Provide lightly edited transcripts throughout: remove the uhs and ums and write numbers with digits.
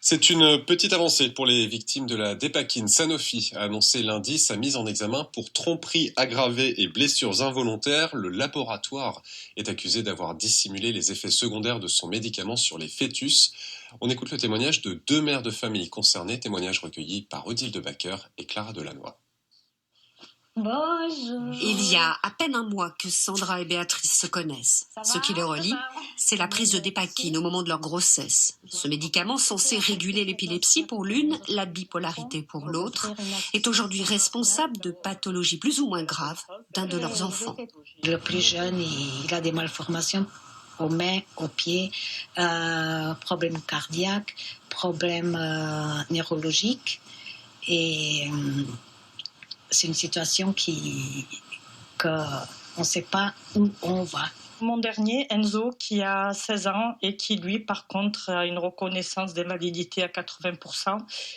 C'est une petite avancée pour les victimes de la dépakine. Sanofi a annoncé lundi sa mise en examen pour tromperie aggravée et blessures involontaires. Le laboratoire est accusé d'avoir dissimulé les effets secondaires de son médicament sur les fœtus. On écoute le témoignage de deux mères de famille concernées, témoignage recueilli par Odile de Backer et Clara Delannoy. Bonjour. Il y a à peine un mois que Sandra et Béatrice se connaissent. Ce qui les relie, c'est la prise de dépakine au moment de leur grossesse. Ce médicament censé réguler l'épilepsie pour l'une, la bipolarité pour l'autre, est aujourd'hui responsable de pathologies plus ou moins graves d'un de leurs enfants. Le plus jeune, il a des malformations aux mains, aux pieds, problèmes cardiaques, problèmes neurologiques. Et c'est une situation qu'on ne sait pas où on va. Mon dernier, Enzo, qui a 16 ans et qui, lui, par contre, a une reconnaissance d'invalidité à 80%,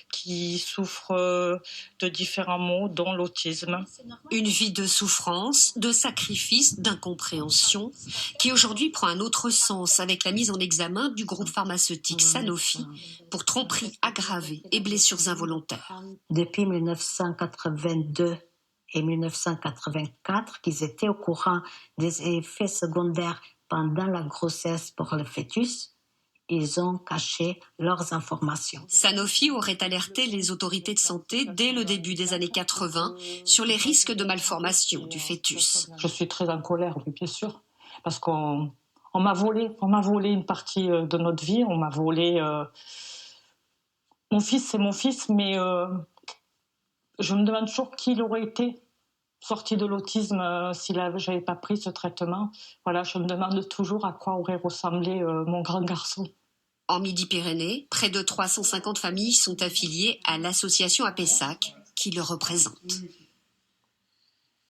qui souffre de différents maux, dont l'autisme. Une vie de souffrance, de sacrifice, d'incompréhension, qui aujourd'hui prend un autre sens avec la mise en examen du groupe pharmaceutique Sanofi pour tromperie aggravée et blessures involontaires. Depuis 1982 et 1984, qu'ils étaient au courant des effets secondaires pendant la grossesse pour le fœtus, ils ont caché leurs informations. Sanofi aurait alerté les autorités de santé dès le début des années 80 sur les risques de malformation du fœtus. Je suis très en colère, oui, bien sûr, parce qu'on m'a volé une partie de notre vie, on m'a volé... Mon fils, c'est mon fils, mais je me demande toujours qui il aurait été sorti de l'autisme si j'avais pas pris ce traitement. Voilà, je me demande toujours à quoi aurait ressemblé mon grand garçon. En Midi-Pyrénées, près de 350 familles sont affiliées à l'association APESAC qui le représente.